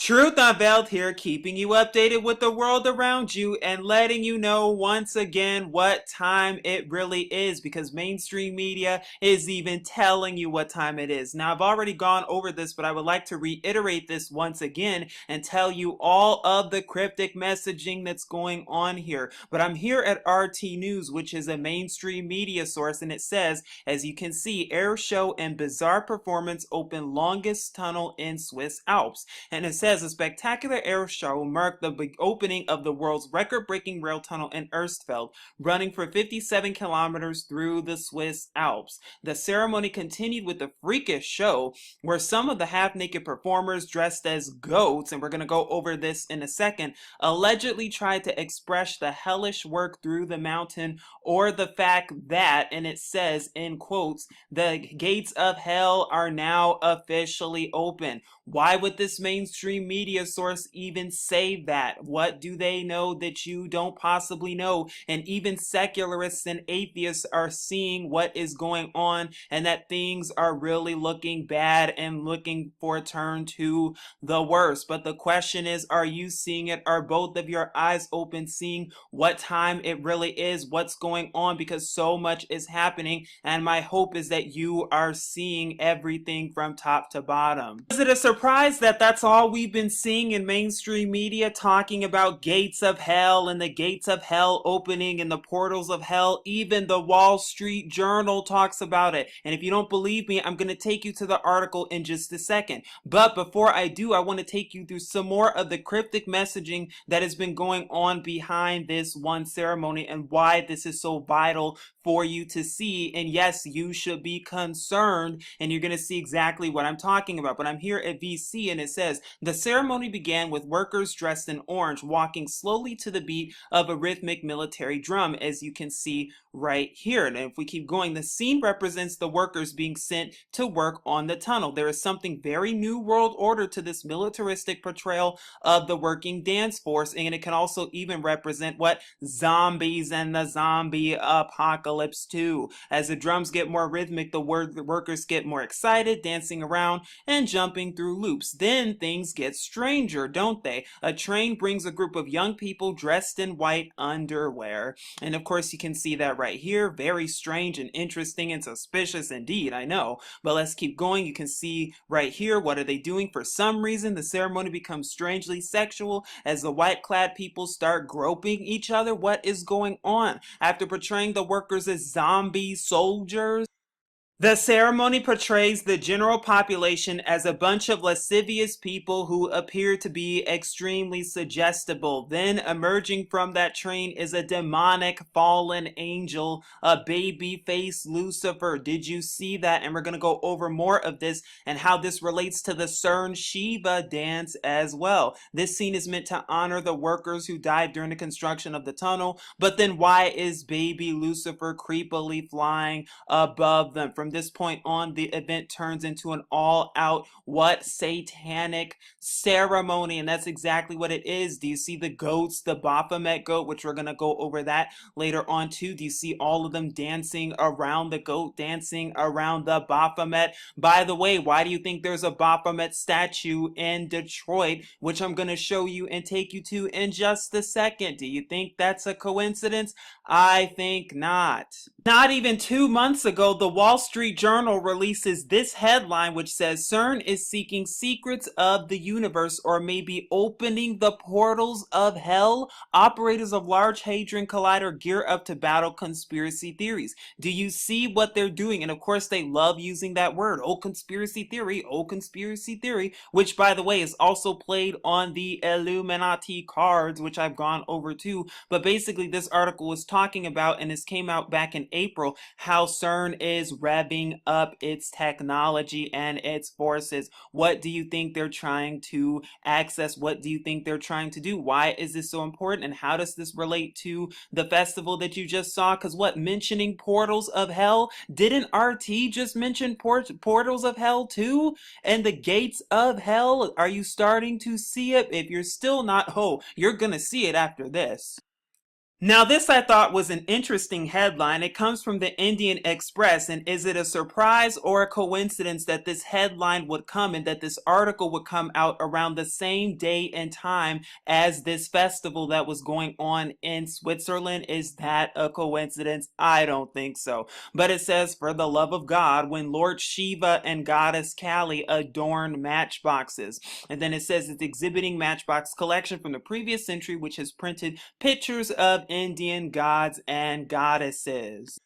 Truth Unveiled here, keeping you updated with the world around you and letting you know once again what time it really is, because mainstream media is even telling you what time it is. Now, I've already gone over this, but I would like to reiterate this once again and tell you all of the cryptic messaging that's going on here. But I'm here at RT News, which is a mainstream media source, and it says, as you can see, air show and bizarre performance open longest tunnel in Swiss Alps. And it says a spectacular air show marked the opening of the world's record-breaking rail tunnel in Erstfeld, running for 57 kilometers through the Swiss Alps. The ceremony continued with a freakish show where some of the half-naked performers dressed as goats, and we're going to go over this in a second, allegedly tried to express the hellish work through the mountain, or the fact that, and it says in quotes, the gates of hell are now officially open. Why would this mainstream media source even say that? What do they know that you don't possibly know? And even secularists and atheists are seeing what is going on, and that things are really looking bad and looking for a turn to the worst. But the question is, are you seeing it? Are both of your eyes open, seeing what time it really is, what's going on? Because so much is happening, and my hope is that you are seeing everything from top to bottom. Is it a surprise that that's all we've been seeing in mainstream media, talking about gates of hell and the gates of hell opening and the portals of hell? Even the Wall Street Journal talks about it. And if you don't believe me, I'm going to take you to the article in just a second. But before I do, I want to take you through some more of the cryptic messaging that has been going on behind this one ceremony and why this is so vital for you to see. And yes, you should be concerned, and you're going to see exactly what I'm talking about. But I'm here at VC, and it says the ceremony began with workers dressed in orange walking slowly to the beat of a rhythmic military drum, as you can see right here. And if we keep going, the scene represents the workers being sent to work on the tunnel. There is something very New World Order to this militaristic portrayal of the working dance force, and it can also even represent what zombies and the zombie apocalypse too. As the drums get more rhythmic, the workers get more excited, dancing around and jumping through loops. Then things get stranger, don't they? A train brings a group of young people dressed in white underwear. And of course, you can see that right here. Very strange and interesting and suspicious indeed, I know. But let's keep going. You can see right here, what are they doing? For some reason, the ceremony becomes strangely sexual as the white-clad people start groping each other. What is going on? After portraying the workers as zombie soldiers, the ceremony portrays the general population as a bunch of lascivious people who appear to be extremely suggestible. Then emerging from that train is a demonic fallen angel, a baby face Lucifer. Did you see that? And we're going to go over more of this and how this relates to the CERN Shiva dance as well. This scene is meant to honor the workers who died during the construction of the tunnel. But then why is baby Lucifer creepily flying above them? From this point on, the event turns into an all-out satanic ceremony, and that's exactly what it is. Do you see the goats, the Baphomet goat, which we're going to go over that later on too? Do you see all of them dancing around the goat, dancing around the Baphomet? By the way, why do you think there's a Baphomet statue in Detroit, which I'm going to show you and take you to in just a second? Do you think that's a coincidence? I think not. Not even 2 months ago, the Wall Street Journal releases this headline, which says CERN is seeking secrets of the universe, or maybe opening the portals of hell. Operators of Large Hadron Collider gear up to battle conspiracy theories. Do you see what they're doing? And of course, they love using that word, oh conspiracy theory, which by the way is also played on the Illuminati cards, which I've gone over too. But basically, this article was talking about, and this came out back in April, how CERN is revving up its technology and its forces. What do you think they're trying to access? What do you think they're trying to do? Why is this so important? And how does this relate to the festival that you just saw? Because what, mentioning portals of hell? Didn't RT just mention portals of hell too? And the gates of hell? Are you starting to see it? If you're still not, oh, you're gonna see it after this. Now, this I thought was an interesting headline. It comes from the Indian Express. And is it a surprise or a coincidence that this headline would come and that this article would come out around the same day and time as this festival that was going on in Switzerland? Is that a coincidence? I don't think so. But it says, for the love of God, when Lord Shiva and Goddess Kali adorn matchboxes. And then it says it's exhibiting Matchbox collection from the previous century, which has printed pictures of Indian gods and goddesses.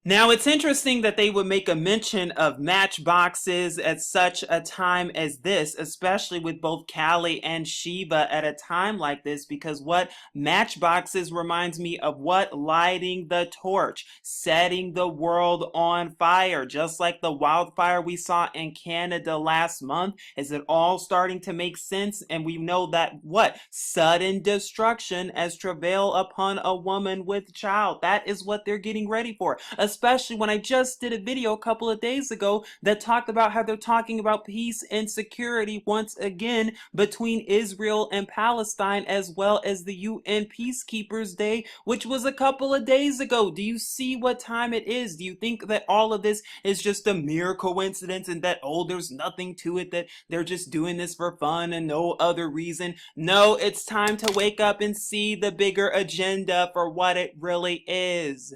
Now, it's interesting that they would make a mention of matchboxes at such a time as this, especially with both Kali and Shiva at a time like this, because what matchboxes reminds me of what? Lighting the torch, setting the world on fire, just like the wildfire we saw in Canada last month. Is it all starting to make sense? And we know that what? Sudden destruction as travail upon a woman with child. That is what they're getting ready for, especially when I just did a video a couple of days ago that talked about how they're talking about peace and security once again between Israel and Palestine, as well as the UN Peacekeepers Day, which was a couple of days ago. Do you see what time it is? Do you think that all of this is just a mere coincidence and that, oh, there's nothing to it, that they're just doing this for fun and no other reason? No, it's time to wake up and see the bigger agenda for what it really is.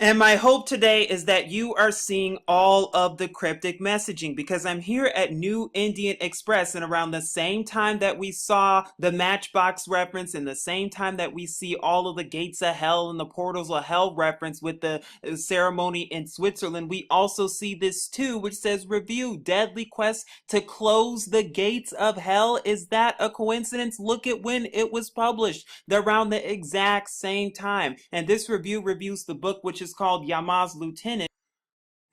And my hope today is that you are seeing all of the cryptic messaging, because I'm here at New Indian Express, and around the same time that we saw the Matchbox reference and the same time that we see all of the gates of hell and the portals of hell reference with the ceremony in Switzerland, we also see this too, which says review deadly quest to close the gates of hell. Is that a coincidence? Look at when it was published. They're around the exact same time. And this review reviews the book, which is called Yama's Lieutenant.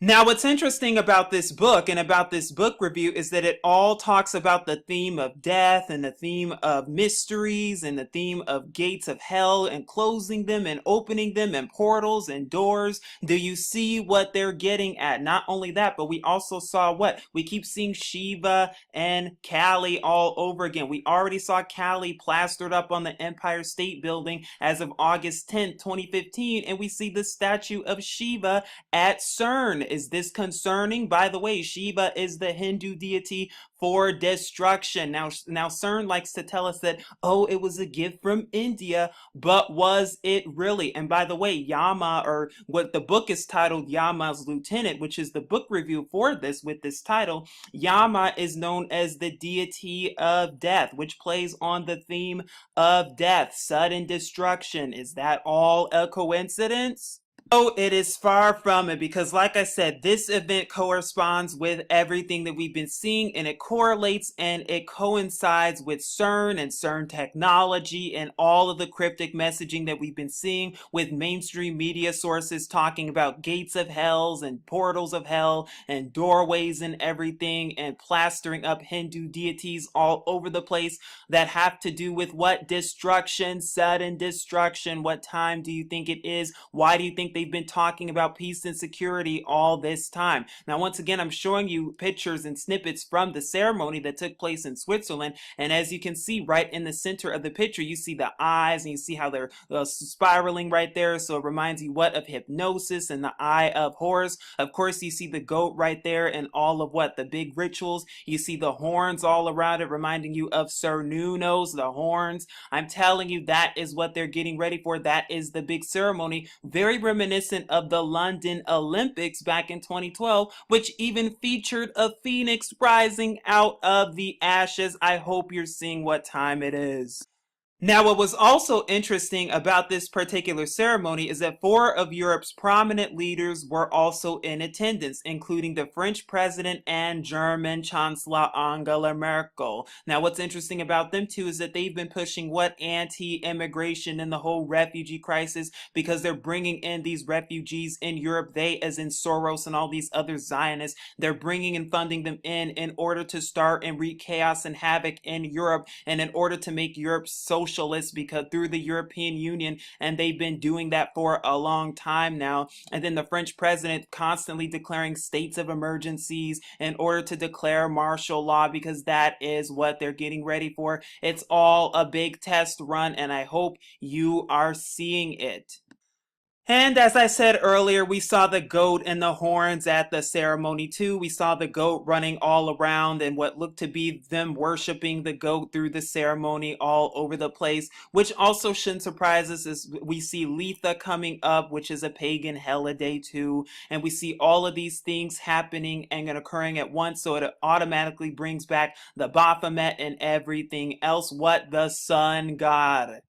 Now, what's interesting about this book and about this book review is that it all talks about the theme of death and the theme of mysteries and the theme of gates of hell and closing them and opening them and portals and doors. Do you see what they're getting at? Not only that, but we also saw what? We keep seeing Shiva and Kali all over again. We already saw Kali plastered up on the Empire State Building as of August 10th, 2015, and we see the statue of Shiva at CERN. Is this concerning? By the way, Shiva is the Hindu deity for destruction. Now CERN likes to tell us that, oh, it was a gift from India, but was it really? And by the way, Yama, or what the book is titled, Yama's Lieutenant, which is the book review for this with this title, Yama is known as the deity of death, which plays on the theme of death, sudden destruction. Is that all a coincidence? Oh, it is far from it, because like I said, this event corresponds with everything that we've been seeing, and it correlates and it coincides with CERN and CERN technology and all of the cryptic messaging that we've been seeing with mainstream media sources talking about gates of hells and portals of hell and doorways and everything, and plastering up Hindu deities all over the place that have to do with what? Destruction, sudden destruction. What time do you think it is? Why do you think they've been talking about peace and security all this time? Now, once again, I'm showing you pictures and snippets from the ceremony that took place in Switzerland. And as you can see right in the center of the picture, you see the eyes and you see how they're spiraling right there. So it reminds you what? Of hypnosis and the eye of Horus. Of course, you see the goat right there and all of what? The big rituals. You see the horns all around it, reminding you of Cernunnos, the horns. I'm telling you, that is what they're getting ready for. That is the big ceremony. Very reminiscent of the London Olympics back in 2012, which even featured a phoenix rising out of the ashes. I hope you're seeing what time it is. Now, what was also interesting about this particular ceremony is that 4 of Europe's prominent leaders were also in attendance, including the French president and German Chancellor Angela Merkel. Now, what's interesting about them too is that they've been pushing what? Anti-immigration and the whole refugee crisis, because they're bringing in these refugees in Europe. They, as in Soros and all these other Zionists, they're bringing and funding them in order to start and wreak chaos and havoc in Europe, and in order to make Europe socialist socialists because through the European Union, and they've been doing that for a long time now. And then the French president constantly declaring states of emergencies in order to declare martial law because that is what they're getting ready for. It's all a big test run, and I hope you are seeing it. And as I said earlier, we saw the goat and the horns at the ceremony too. We saw the goat running all around and what looked to be them worshiping the goat through the ceremony all over the place, which also shouldn't surprise us as we see Litha coming up, which is a pagan holiday too. And we see all of these things happening and occurring at once. So it automatically brings back the Baphomet and everything else. What the sun god.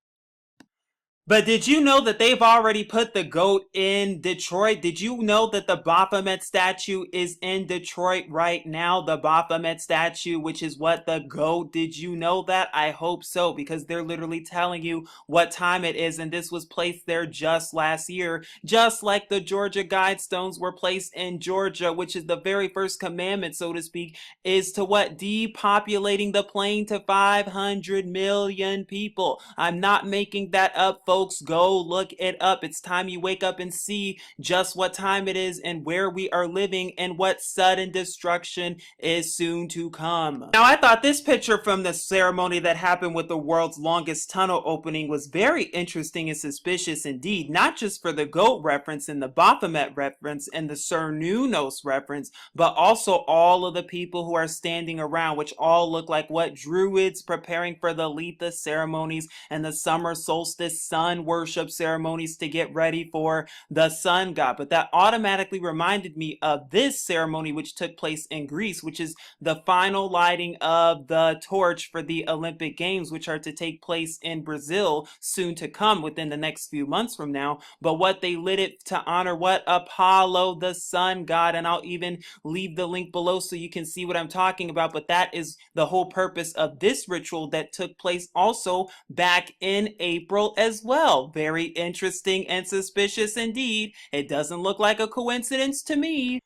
But did you know that they've already put the goat in Detroit? Did you know that the Baphomet statue is in Detroit right now? The Baphomet statue, which is what the goat. Did you know that? I hope so, because they're literally telling you what time it is, and this was placed there just last year, just like the Georgia Guidestones were placed in Georgia, which is the very first commandment, so to speak, is to what? Depopulating the plain to 500 million people. I'm not making that up, folks. Go look it up. It's time you wake up and see just what time it is and where we are living and what sudden destruction is soon to come. Now, I thought this picture from the ceremony that happened with the world's longest tunnel opening was very interesting and suspicious indeed, not just for the goat reference and the Baphomet reference and the Cernunnos reference, but also all of the people who are standing around, which all look like what? Druids preparing for the Litha ceremonies and the summer solstice sun worship ceremonies to get ready for the sun god. But that automatically reminded me of this ceremony which took place in Greece, which is the final lighting of the torch for the Olympic Games, which are to take place in Brazil soon to come within the next few months from now. But what they lit it to honor what? Apollo, the sun god. And I'll even leave the link below so you can see what I'm talking about. But that is the whole purpose of this ritual that took place also back in April as well. Very interesting and suspicious indeed. It doesn't look like a coincidence to me.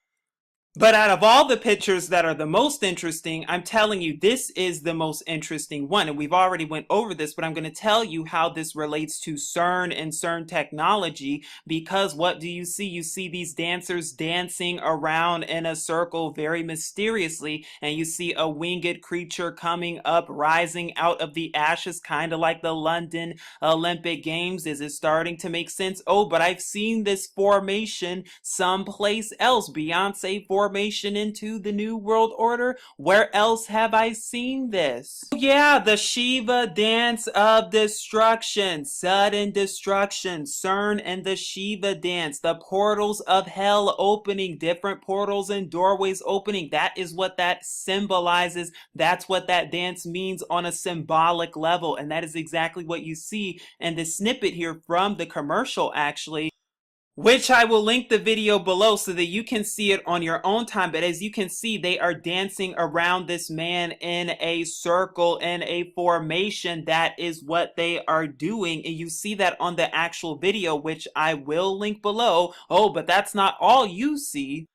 But out of all the pictures that are the most interesting, I'm telling you, this is the most interesting one. And we've already went over this, but I'm going to tell you how this relates to CERN and CERN technology, because what do you see? You see these dancers dancing around in a circle very mysteriously, and you see a winged creature coming up, rising out of the ashes, kind of like the London Olympic Games. Is it starting to make sense? Oh, but I've seen this formation someplace else. Beyonce formation into the New World Order. Where else have I seen this? Oh, yeah, the Shiva dance of destruction, sudden destruction, CERN and the Shiva dance, the portals of hell opening, different portals and doorways opening. That is what that symbolizes. That's what that dance means on a symbolic level. And that is exactly what you see in the snippet here from the commercial, actually, which I will link the video below so that you can see it on your own time. But as you can see, they are dancing around this man in a circle, in a formation. That is what they are doing. And you see that on the actual video, which I will link below. Oh, but that's not all you see.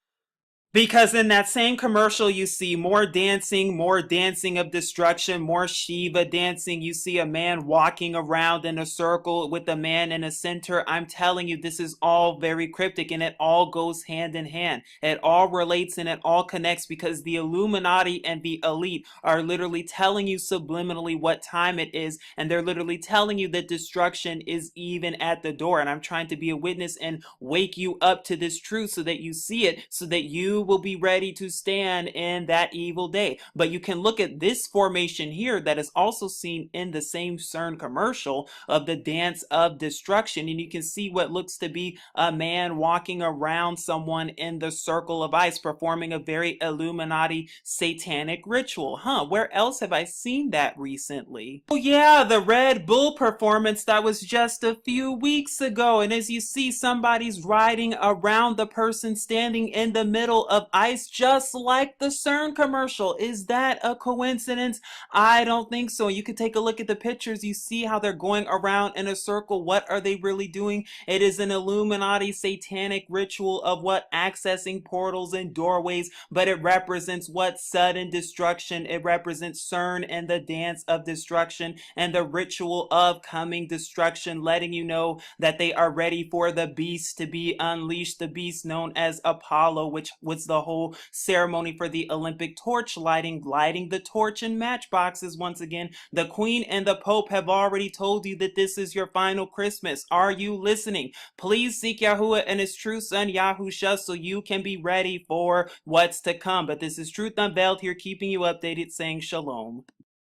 Because in that same commercial, you see more dancing of destruction, more Shiva dancing. You see a man walking around in a circle with a man in a center. I'm telling you, this is all very cryptic, and it all goes hand in hand. It all relates and it all connects, because the Illuminati and the elite are literally telling you subliminally what time it is, and they're literally telling you that destruction is even at the door. And I'm trying to be a witness and wake you up to this truth so that you see it, so that you will be ready to stand in that evil day. But you can look at this formation here that is also seen in the same CERN commercial of the dance of destruction, and you can see what looks to be a man walking around someone in the circle of ice, performing a very Illuminati satanic ritual. Where else have I seen that recently? Oh yeah, the Red Bull performance that was just a few weeks ago, and as you see, somebody's riding around the person standing in the middle of ice, just like the CERN commercial. Is that a coincidence? I don't think so. You can take a look at the pictures. You see how they're going around in a circle. What are they really doing? It is an Illuminati satanic ritual of what? Accessing portals and doorways, but it represents what? Sudden destruction. It represents CERN and the dance of destruction and the ritual of coming destruction, letting you know that they are ready for the beast to be unleashed. The beast known as Apollo, which was the whole ceremony for the Olympic torch lighting, lighting the torch in matchboxes once again. The Queen and the Pope have already told you that this is your final Christmas. Are you listening? Please seek Yahuwah and his true son Yahusha so you can be ready for what's to come. But this is Truth Unveiled here, keeping you updated, saying shalom.